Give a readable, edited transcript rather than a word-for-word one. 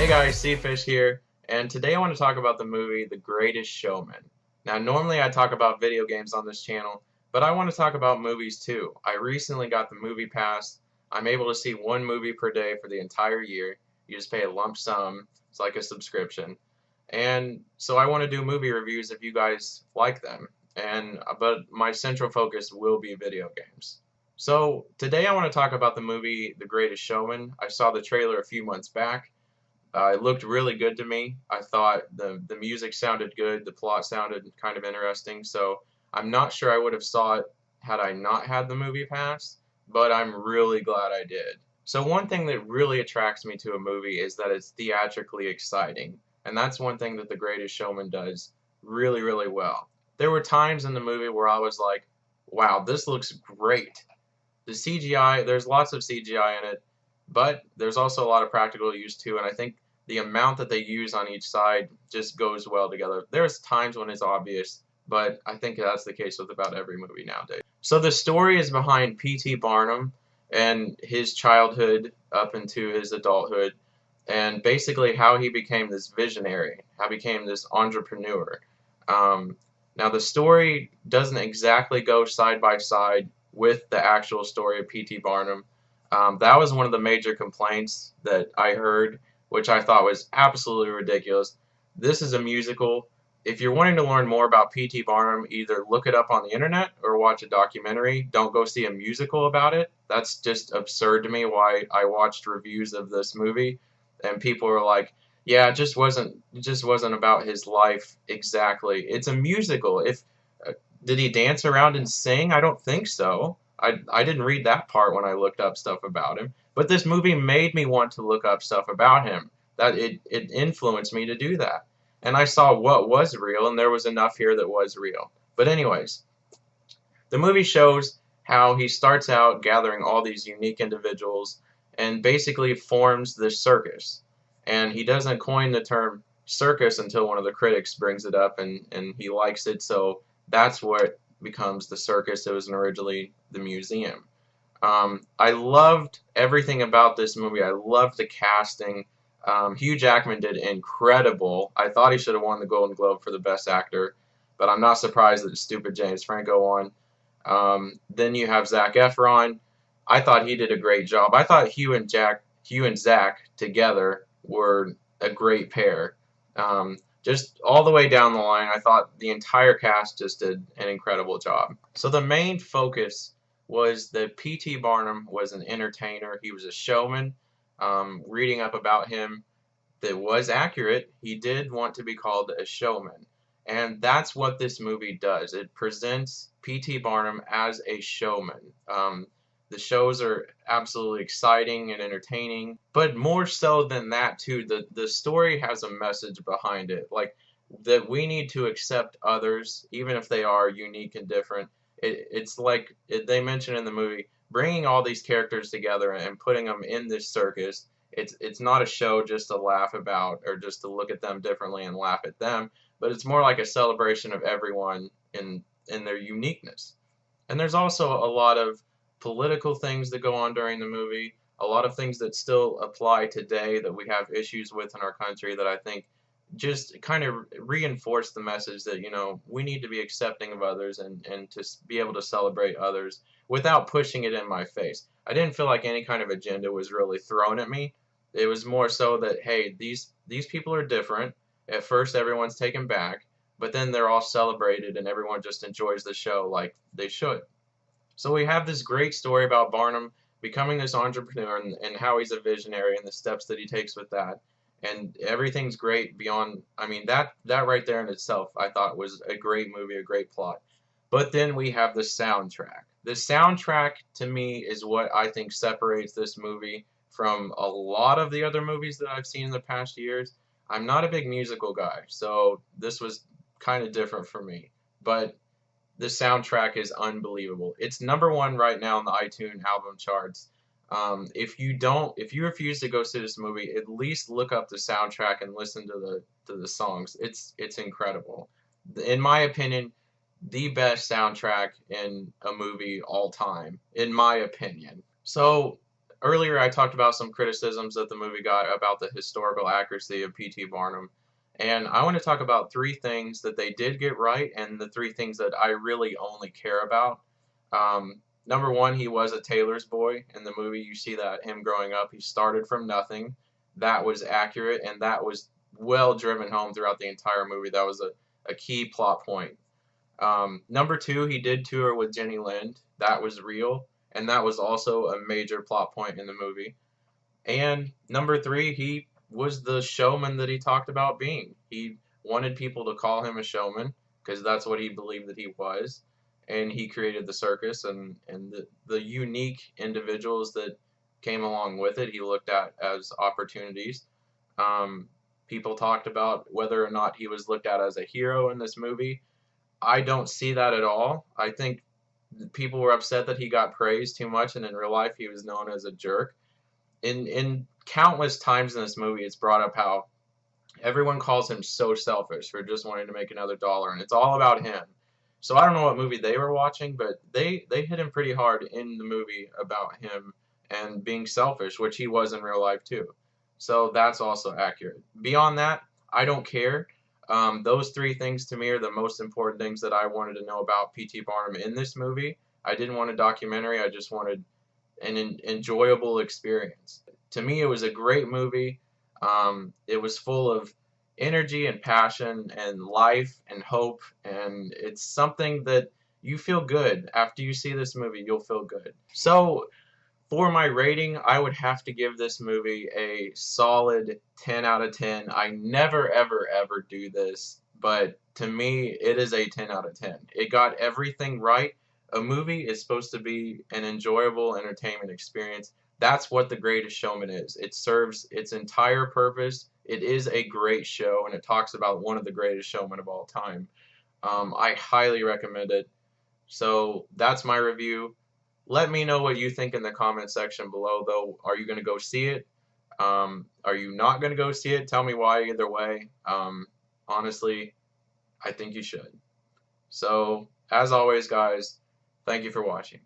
guys, Cfish here, and today I want to talk about the movie The Greatest Showman. Now, normally I talk about video games on this channel, but I want to talk about movies too. I recently got the movie pass. I'm able to see one movie per day for the entire year. You just pay a lump sum. It's like a subscription. And so I want to do movie reviews if you guys like them. But my central focus will be video games. So today I want to talk about the movie The Greatest Showman. I saw the trailer a few months back. It looked really good to me. I thought the music sounded good, the plot sounded kind of interesting, so I'm not sure I would have saw it had I not had the movie pass, but I'm really glad I did. So one thing that really attracts me to a movie is that it's theatrically exciting, and that's one thing that The Greatest Showman does really, really well. There were times in the movie where I was like, wow, this looks great. The CGI, there's lots of CGI in it, but there's also a lot of practical use too, and I think the amount that they use on each side just goes well together. There's times when it's obvious, but I think that's the case with about every movie nowadays. So the story is behind P.T. Barnum and his childhood up into his adulthood, and basically how he became this visionary, how he became this entrepreneur. Now the story doesn't exactly go side by side with the actual story of P.T. Barnum. That was one of the major complaints that I heard, which I thought was absolutely ridiculous. This is a musical. If you're wanting to learn more about P.T. Barnum, either look it up on the internet or watch a documentary. Don't go see a musical about it. That's just absurd to me why I watched reviews of this movie and people were like, yeah, it just wasn't about his life exactly. It's a musical. Did he dance around and sing? I don't think so. I didn't read that part when I looked up stuff about him. But this movie made me want to look up stuff about him. That it influenced me to do that. And I saw what was real, and there was enough here that was real. But anyways, the movie shows how he starts out gathering all these unique individuals and basically forms this circus. And he doesn't coin the term circus until one of the critics brings it up and he likes it, so that's what becomes the circus. It was originally the museum. I loved everything about this movie. I loved the casting. Hugh Jackman did incredible. I thought he should have won the Golden Globe for the Best Actor, but I'm not surprised that stupid James Franco won. Then you have Zac Efron. I thought he did a great job. I thought Hugh and Zac together were a great pair. Just all the way down the line, I thought the entire cast just did an incredible job. So the main focus was that P.T. Barnum was an entertainer. He was a showman. Reading up about him that was accurate, he did want to be called a showman. And that's what this movie does. It presents P.T. Barnum as a showman. The shows are absolutely exciting and entertaining, but more so than that too, the story has a message behind it, like that we need to accept others, even if they are unique and different. It's like they mention in the movie, bringing all these characters together and putting them in this circus. It's not a show just to laugh about or just to look at them differently and laugh at them, but it's more like a celebration of everyone in their uniqueness. And there's also a lot of political things that go on during the movie, a lot of things that still apply today that we have issues with in our country that I think just kind of reinforce the message that, you know, we need to be accepting of others and to be able to celebrate others without pushing it in my face. I didn't feel like any kind of agenda was really thrown at me. It was more so that, hey, these people are different. At first everyone's taken back, but then they're all celebrated and everyone just enjoys the show like they should. So we have this great story about Barnum becoming this entrepreneur and how he's a visionary and the steps that he takes with that. And everything's great beyond, I mean, that right there in itself I thought was a great movie, a great plot. But then we have the soundtrack. The soundtrack to me is what I think separates this movie from a lot of the other movies that I've seen in the past years. I'm not a big musical guy, so this was kind of different for me. But the soundtrack is unbelievable. It's #1 right now on the iTunes album charts. If you refuse to go see this movie, at least look up the soundtrack and listen to the songs. It's incredible. In my opinion, the best soundtrack in a movie all time, in my opinion. So Earlier, I talked about some criticisms that the movie got about the historical accuracy of P.T. Barnum, and I want to talk about three things that they did get right and the three things that I really only care about. Number one, he was a tailor's boy in the movie. You see that him growing up, he started from nothing. That was accurate, and that was well driven home throughout the entire movie. That was a key plot point. Number two, he did tour with Jenny Lind. That was real, and that was also a major plot point in the movie. And number three, he was the showman that he talked about being. He wanted people to call him a showman because that's what he believed that he was. And he created the circus and the unique individuals that came along with it, he looked at as opportunities. Um, People talked about whether or not he was looked at as a hero in this movie. I don't see that at all. I think people were upset that he got praised too much, and in real life he was known as a jerk. In countless times in this movie, it's brought up how everyone calls him so selfish for just wanting to make another dollar, and it's all about him. So I don't know what movie they were watching, but they hit him pretty hard in the movie about him and being selfish, which he was in real life too. So that's also accurate. Beyond that, I don't care. Those three things to me are the most important things that I wanted to know about P.T. Barnum in this movie. I didn't want a documentary. I just wanted an enjoyable experience. To me, it was a great movie. It was full of energy and passion and life and hope, and it's something that you feel good after you see this movie. You'll feel good. So, for my rating, I would have to give this movie a solid 10 out of 10. I never, ever, ever do this, but to me, it is a 10 out of 10. It got everything right. A movie is supposed to be an enjoyable entertainment experience. That's what The Greatest Showman is. It serves its entire purpose. It is a great show, and it talks about one of the greatest showmen of all time. I highly recommend it. So that's my review. Let me know what you think in the comment section below, though. Are you going to go see it? Are you not going to go see it? Tell me why either way. Honestly, I think you should. So, as always, guys, thank you for watching.